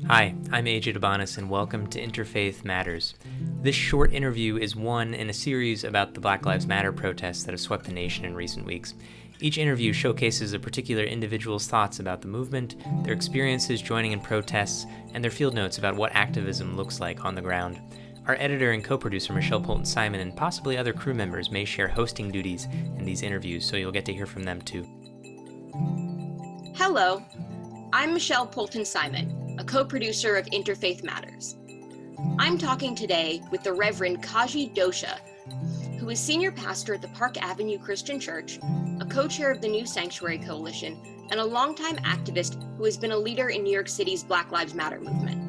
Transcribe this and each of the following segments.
Hi, I'm AJ Debanis, and welcome to Interfaith Matters. This short interview is one in a series about the Black Lives Matter protests that have swept the nation in recent weeks. Each interview showcases a particular individual's thoughts about the movement, their experiences joining in protests, and their field notes about what activism looks like on the ground. Our editor and co-producer Michelle Polton-Simon and possibly other crew members may share hosting duties in these interviews, so you'll get to hear from them too. Hello, I'm Michelle Polton-Simon, a co-producer of Interfaith Matters. I'm talking today with the Reverend Kaji Douša, who is senior pastor at the Park Avenue Christian Church, a co-chair of the New Sanctuary Coalition, and a longtime activist who has been a leader in New York City's Black Lives Matter movement.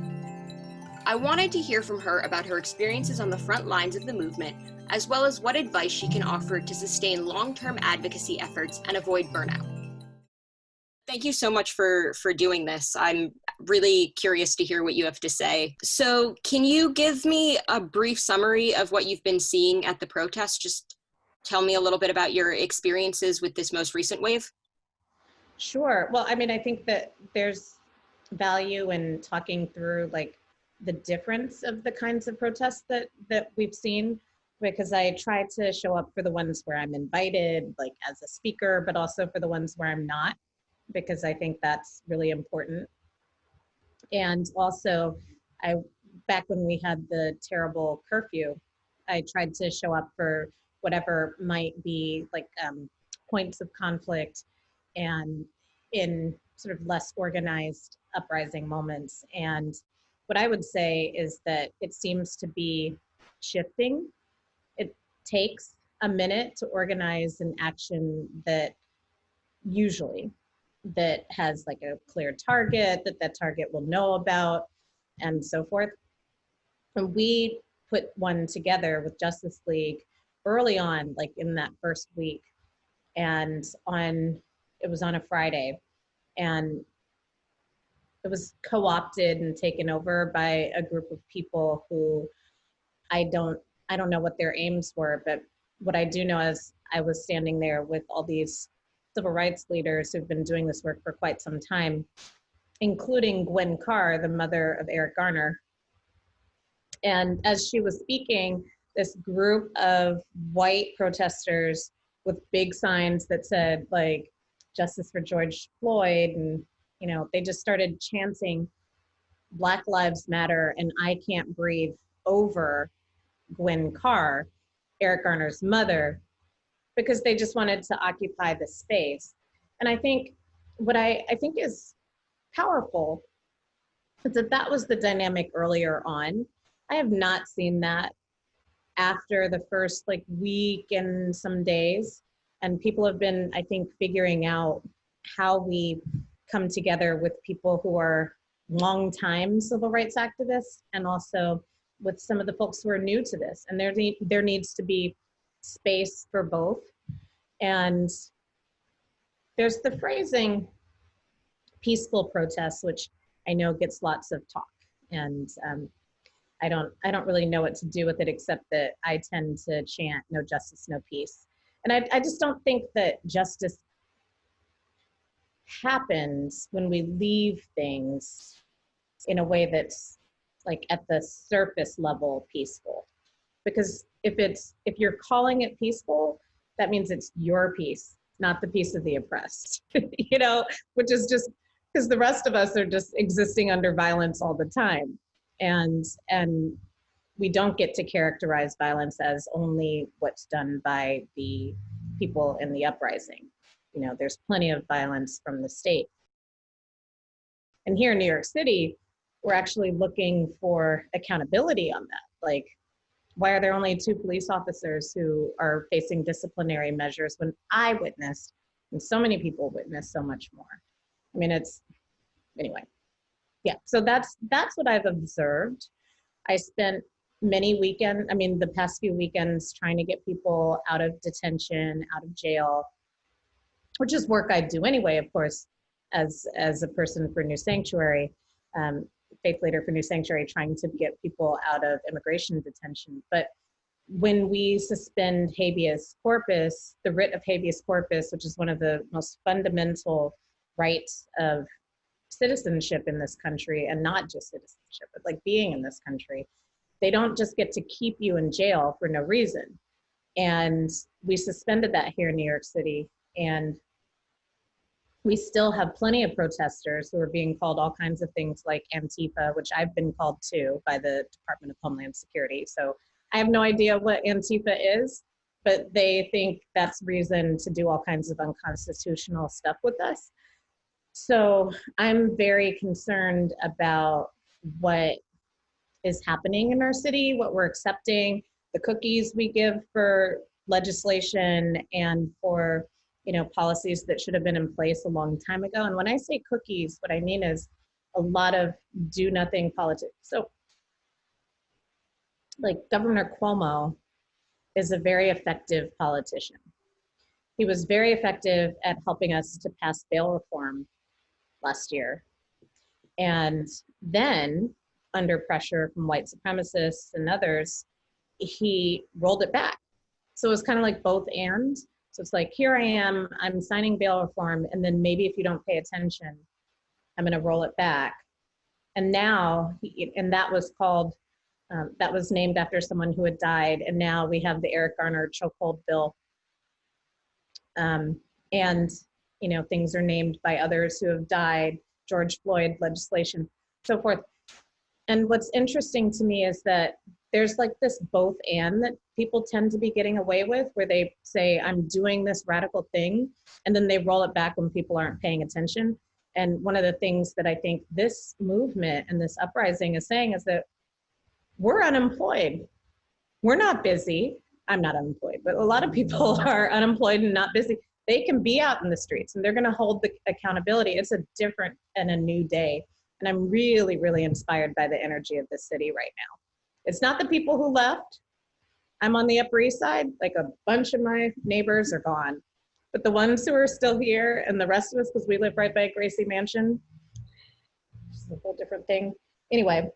I wanted to hear from her about her experiences on the front lines of the movement, as well as what advice she can offer to sustain long-term advocacy efforts and avoid burnout. Thank you so much for doing this. I'm really curious to hear what you have to say. So can you give me a brief summary of what you've been seeing at the protest? Just tell me a little bit about your experiences with this most recent wave. Sure. Well, I mean, I think that there's value in talking through like the difference of the kinds of protests that we've seen, because I try to show up for the ones where I'm invited, like as a speaker, but also for the ones where I'm not, because I think that's really important. And also, back when we had the terrible curfew, I tried to show up for whatever might be like points of conflict and in sort of less organized uprising moments. And what I would say is that it seems to be shifting. It takes a minute to organize an action that usually that has like a clear target that target will know about and so forth. And we put one together with Justice League early on, like in that first week. And it was on a Friday, and it was co-opted and taken over by a group of people who I don't know what their aims were, but what I do know is I was standing there with all these civil rights leaders who've been doing this work for quite some time, including Gwen Carr, the mother of Eric Garner. And as she was speaking, this group of white protesters with big signs that said like justice for George Floyd, and they just started chanting Black Lives Matter and I Can't Breathe over Gwen Carr, Eric Garner's mother, because they just wanted to occupy the space. And I think what I think is powerful is that was the dynamic earlier on. I have not seen that after the first like week and some days. And people have been, I think, figuring out how we come together with people who are longtime civil rights activists, and also with some of the folks who are new to this. And there needs to be space for both. And there's the phrasing peaceful protests, which I know gets lots of talk. And I don't really know what to do with it, except that I tend to chant no justice, no peace. And I just don't think that justice happens when we leave things in a way that's like at the surface level peaceful. Because if you're calling it peaceful, that means it's your peace, not the peace of the oppressed, which is just because the rest of us are just existing under violence all the time. And we don't get to characterize violence as only what's done by the people in the uprising. There's plenty of violence from the state. And here in New York City, we're actually looking for accountability on that. Like, why are there only 2 police officers who are facing disciplinary measures when I witnessed, and so many people witnessed so much more? I mean, anyway. Yeah, so that's what I've observed. I spent the past few weekends trying to get people out of detention, out of jail, which is work I do anyway, of course, as a person for New Sanctuary, faith leader for New Sanctuary, trying to get people out of immigration detention. But when we suspend habeas corpus, the writ of habeas corpus, which is one of the most fundamental rights of citizenship in this country, and not just citizenship, but like being in this country. They don't just get to keep you in jail for no reason. And we suspended that here in New York City. And we still have plenty of protesters who are being called all kinds of things like Antifa, which I've been called too by the Department of Homeland Security. So I have no idea what Antifa is, but they think that's reason to do all kinds of unconstitutional stuff with us. So I'm very concerned about what is happening in our city, what we're accepting, the cookies we give for legislation and for, you know, policies that should have been in place a long time ago. And when I say cookies, what I mean is a lot of do nothing politics. So like Governor Cuomo is a very effective politician. He was very effective at helping us to pass bail reform last year. And then under pressure from white supremacists and others, he rolled it back. So it was kind of like both and. So it's like, here I am, I'm signing bail reform, and then maybe if you don't pay attention, I'm gonna roll it back. And now, and that was called, that was named after someone who had died, and now we have the Eric Garner chokehold bill. And, you know, things are named by others who have died, George Floyd legislation, so forth. And what's interesting to me is that there's like this both and that people tend to be getting away with, where they say, I'm doing this radical thing, and then they roll it back when people aren't paying attention. And one of the things that I think this movement and this uprising is saying is that we're unemployed. We're not busy. I'm not unemployed, but a lot of people are unemployed and not busy. They can be out in the streets and they're gonna hold the accountability. It's a different and a new day. And I'm really, really inspired by the energy of this city right now. It's not the people who left. I'm on the Upper East Side, like a bunch of my neighbors are gone. But the ones who are still here and the rest of us, because we live right by Gracie Mansion, which is a whole different thing. Anyway,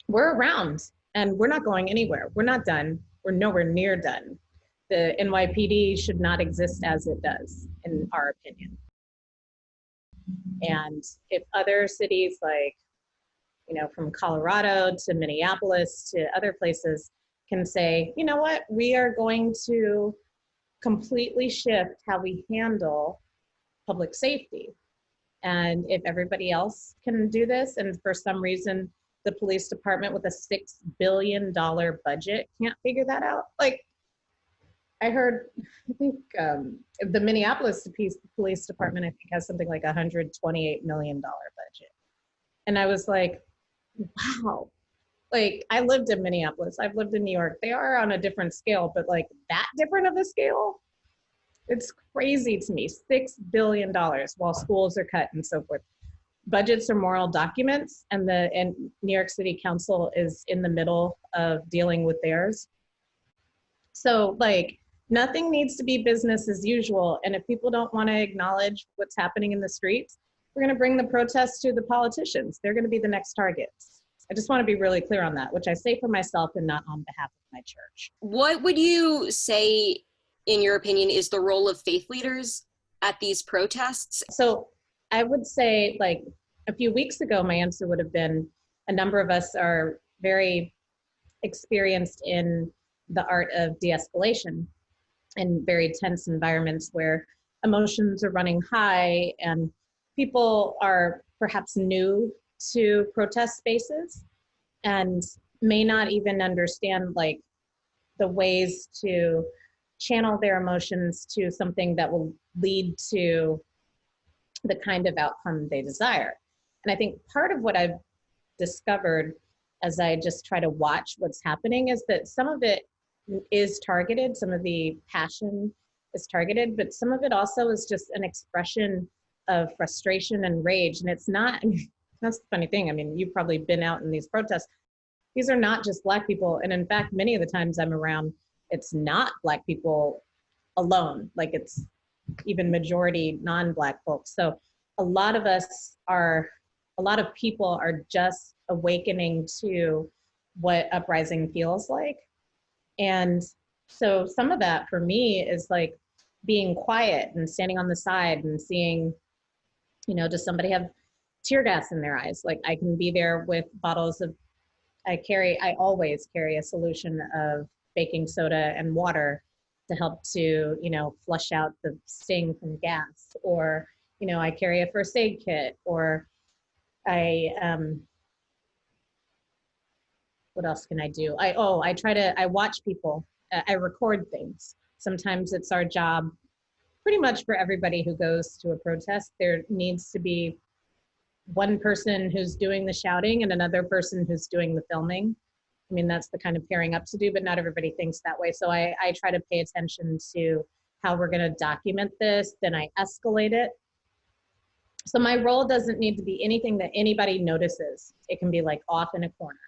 we're around and we're not going anywhere. We're not done. We're nowhere near done. The NYPD should not exist as it does, in our opinion. And if other cities like, you know, from Colorado to Minneapolis to other places can say, you know what, we are going to completely shift how we handle public safety. And if everybody else can do this, and for some reason, the police department with a $6 billion budget can't figure that out. Like, I heard, I think the Minneapolis Police Department, I think, has something like $128 million budget. And I was like, wow. Like, I lived in Minneapolis, I've lived in New York. They are on a different scale, but like that different of a scale, it's crazy to me. $6 billion while schools are cut and so forth. Budgets are moral documents, and New York City Council is in the middle of dealing with theirs. So like, nothing needs to be business as usual. And if people don't want to acknowledge what's happening in the streets, we're going to bring the protests to the politicians. They're going to be the next targets. I just want to be really clear on that, which I say for myself and not on behalf of my church. What would you say, in your opinion, is the role of faith leaders at these protests? So I would say, like, a few weeks ago, my answer would have been, a number of us are very experienced in the art of de-escalation in very tense environments where emotions are running high and people are perhaps new to protest spaces and may not even understand like the ways to channel their emotions to something that will lead to the kind of outcome they desire. And I think part of what I've discovered as I just try to watch what's happening is that some of it is targeted, some of the passion is targeted, but some of it also is just an expression of frustration and rage. And it's not, that's the funny thing. I mean, you've probably been out in these protests. These are not just Black people. And in fact, many of the times I'm around, it's not Black people alone. Like, it's even majority non-Black folks. So a lot of people are just awakening to what uprising feels like. And so some of that for me is like being quiet and standing on the side and seeing, you know, does somebody have tear gas in their eyes. Like I can be there with bottles of, I always carry a solution of baking soda and water to help to, flush out the sting from gas, or, I carry a first aid kit, or I, what else can I do? I watch people, I record things. Sometimes it's our job, pretty much for everybody who goes to a protest, there needs to be one person who's doing the shouting and another person who's doing the filming. I mean, that's the kind of pairing up to do, but not everybody thinks that way. So I try to pay attention to how we're going to document this, then I escalate it. So my role doesn't need to be anything that anybody notices. It can be like off in a corner.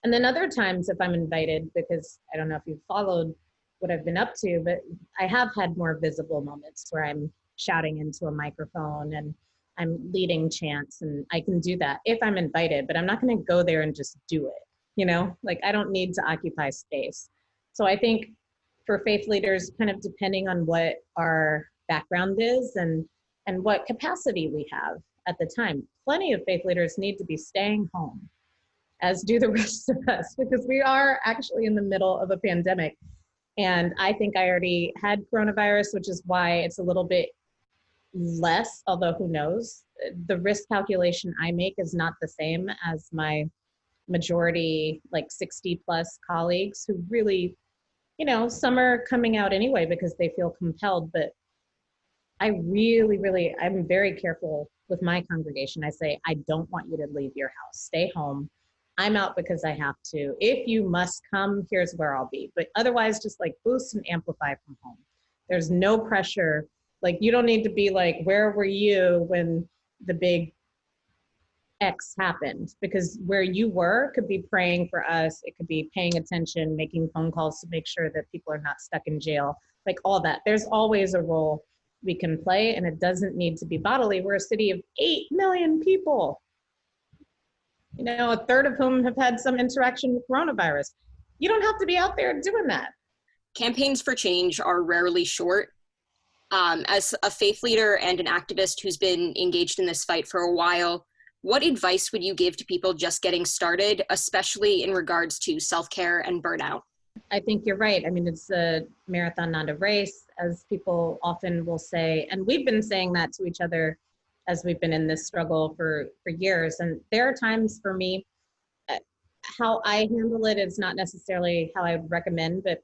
And then other times if I'm invited, because I don't know if you've followed what I've been up to, but I have had more visible moments where I'm shouting into a microphone and I'm leading chants, and I can do that if I'm invited, but I'm not going to go there and just do it, like I don't need to occupy space. So I think for faith leaders, kind of depending on what our background is and what capacity we have at the time, plenty of faith leaders need to be staying home, as do the rest of us, because we are actually in the middle of a pandemic. And I think I already had coronavirus, which is why it's a little bit less, although who knows, the risk calculation I make is not the same as my majority, like 60 plus colleagues who really, some are coming out anyway because they feel compelled, but I'm very careful with my congregation. I say, I don't want you to leave your house, stay home. I'm out because I have to. If you must come, here's where I'll be. But otherwise, just like boost and amplify from home. There's no pressure. Like, you don't need to be like, where were you when the big X happened? Because where you were could be praying for us. It could be paying attention, making phone calls to make sure that people are not stuck in jail, like all that. There's always a role we can play, and it doesn't need to be bodily. We're a city of 8 million people, a third of whom have had some interaction with coronavirus. You don't have to be out there doing that. Campaigns for change are rarely short. As a faith leader and an activist who's been engaged in this fight for a while, what advice would you give to people just getting started, especially in regards to self-care and burnout? I think you're right. I mean, it's a marathon, not a race, as people often will say. And we've been saying that to each other as we've been in this struggle for years. And there are times for me, how I handle it is not necessarily how I would recommend, but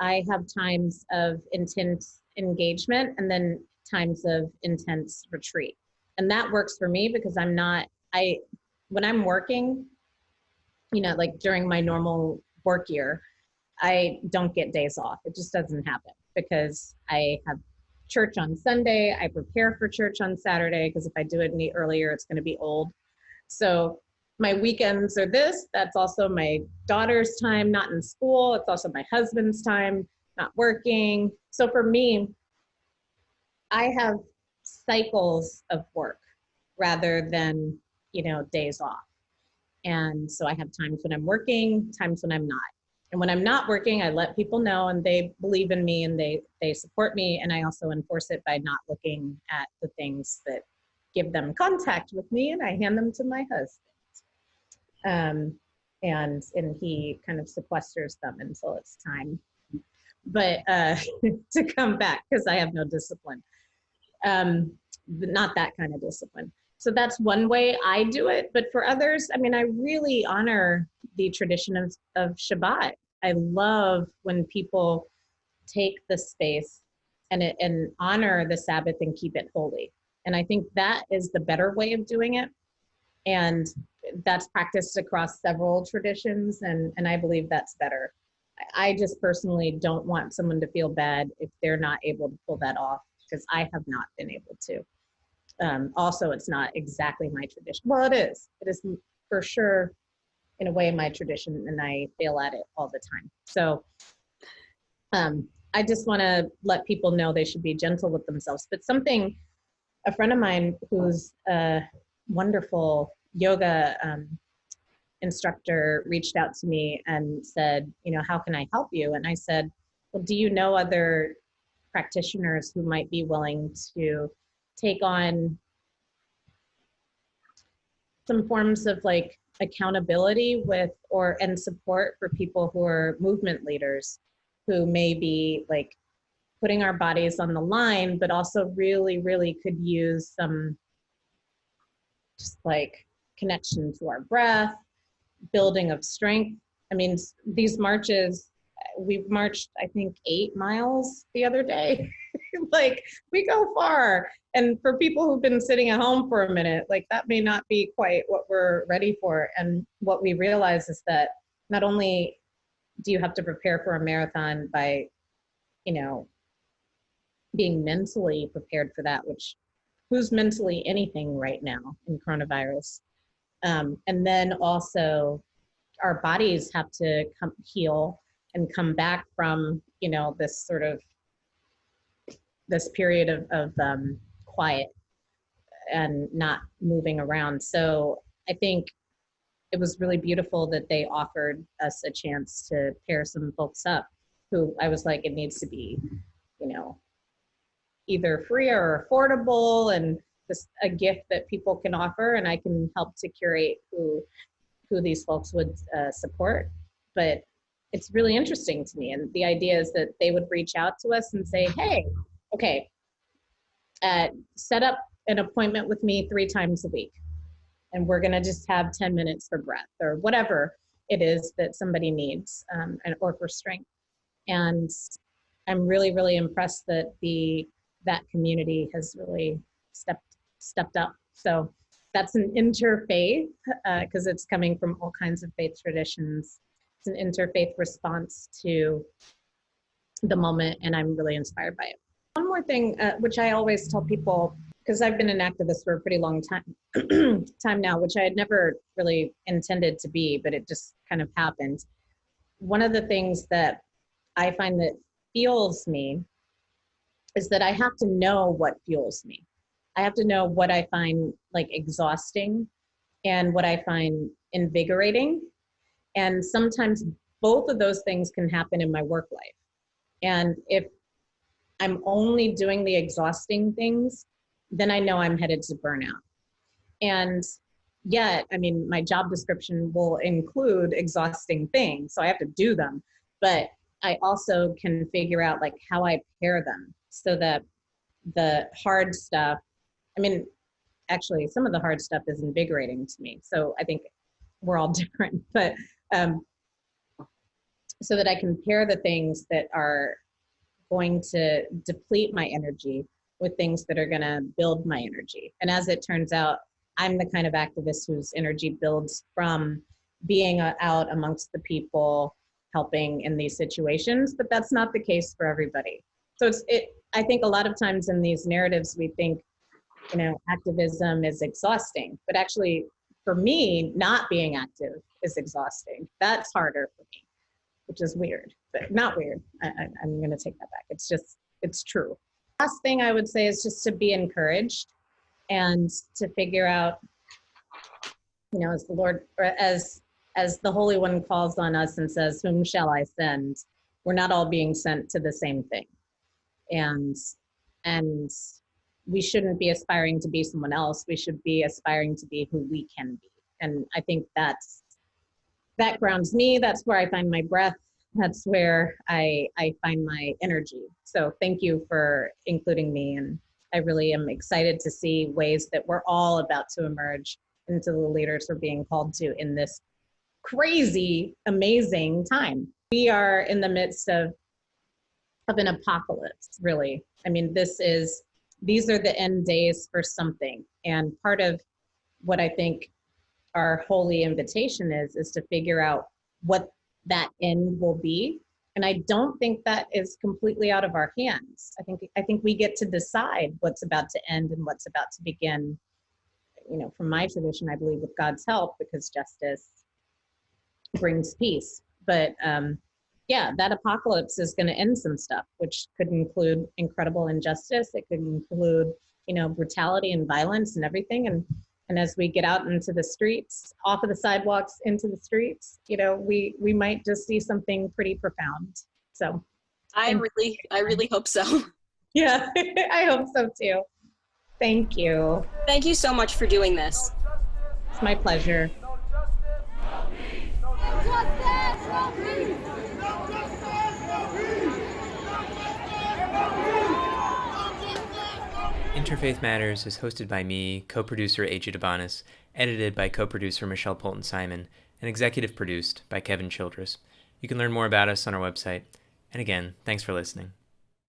I have times of intense engagement and then times of intense retreat. And that works for me because when I'm working, like during my normal work year, I don't get days off. It just doesn't happen because I have church on Sunday. I prepare for church on Saturday because if I do it any earlier, it's going to be old. So my weekends are that's also my daughter's time, not in school. It's also my husband's time, not working. So for me, I have cycles of work rather than, days off. And so I have times when I'm working, times when I'm not. And when I'm not working, I let people know and they believe in me and they support me. And I also enforce it by not looking at the things that give them contact with me, and I hand them to my husband. And he kind of sequesters them until it's time, but to come back because I have no discipline, not that kind of discipline. So that's one way I do it. But for others, I mean, I really honor the tradition of Shabbat. I love when people take the space and honor the Sabbath and keep it holy. And I think that is the better way of doing it. And that's practiced across several traditions. And I believe that's better. I just personally don't want someone to feel bad if they're not able to pull that off, because I have not been able to. Also, it's not exactly my tradition. Well, it is. It is for sure, in a way, my tradition, and I fail at it all the time. So I just want to let people know they should be gentle with themselves. But a friend of mine who's a wonderful yoga instructor reached out to me and said, how can I help you? And I said, well, do you know other practitioners who might be willing to take on some forms of like accountability with and support for people who are movement leaders who may be like putting our bodies on the line, but also really, really could use some just like connection to our breath, building of strength. I mean, these marches, we marched, I think, 8 miles the other day. Like, we go far. And for people who've been sitting at home for a minute, like that may not be quite what we're ready for. And what we realize is that not only do you have to prepare for a marathon by, you know, being mentally prepared for that, which who's mentally anything right now in coronavirus? And then also our bodies have to heal and come back from, you know, this sort of, this period of quiet and not moving around. So I think it was really beautiful that they offered us a chance to pair some folks up who I was like, it needs to be, you know, either free or affordable and just a gift that people can offer, and I can help to curate who these folks would support. But it's really interesting to me. And the idea is that they would reach out to us and say, hey, okay, set up an appointment with me 3 times a week. And we're gonna just have 10 minutes for breath or whatever it is that somebody needs, or for strength. And I'm really, really impressed that that community has really stepped up. So that's an interfaith, because it's coming from all kinds of faith traditions. It's an interfaith response to the moment, and I'm really inspired by it. One more thing, which I always tell people, because I've been an activist for a pretty long time now, which I had never really intended to be, but it just kind of happened. One of the things that I find that fuels me is that I have to know what fuels me. I have to know what I find like exhausting and what I find invigorating. And sometimes both of those things can happen in my work life. And if I'm only doing the exhausting things, then I know I'm headed to burnout. And yet, I mean, my job description will include exhausting things, so I have to do them. But I also can figure out like how I pair them so that the hard stuff, I mean, actually some of the hard stuff is invigorating to me. So I think we're all different, but so that I can pair the things that are going to deplete my energy with things that are going to build my energy. And as it turns out, I'm the kind of activist whose energy builds from being out amongst the people, helping in these situations, but that's not the case for everybody. So I think a lot of times in these narratives, we think, you know, activism is exhausting, but actually for me, not being active is exhausting. That's harder for me, which is weird, but not weird. I'm going to take that back. It's true. Last thing I would say is just to be encouraged and to figure out, you know, as the Lord, or as the Holy One calls on us and says, whom shall I send? We're not all being sent to the same thing. And we shouldn't be aspiring to be someone else. We should be aspiring to be who we can be. And I think that grounds me. That's where I find my breath. That's where I find my energy. So thank you for including me. And I really am excited to see ways that we're all about to emerge into the leaders we're being called to in this crazy, amazing time. We are in the midst of an apocalypse, really. I mean, these are the end days for something. And part of what I think our holy invitation is to figure out what that end will be. And I don't think that is completely out of our hands. I think we get to decide what's about to end and what's about to begin. You know, from my tradition, I believe with God's help, because justice brings peace. But yeah, that apocalypse is going to end some stuff, which could include incredible injustice. It could include, you know, brutality and violence and everything. And as we get out into the streets, off of the sidewalks into the streets, you know, we might just see something pretty profound. So I really hope so. Yeah, I hope so too. Thank you. Thank you so much for doing this. It's my pleasure. Interfaith Matters is hosted by me, co-producer Kaji Douša, edited by co-producer Michelle Polton-Simon, and executive produced by Kevin Childress. You can learn more about us on our website. And again, thanks for listening.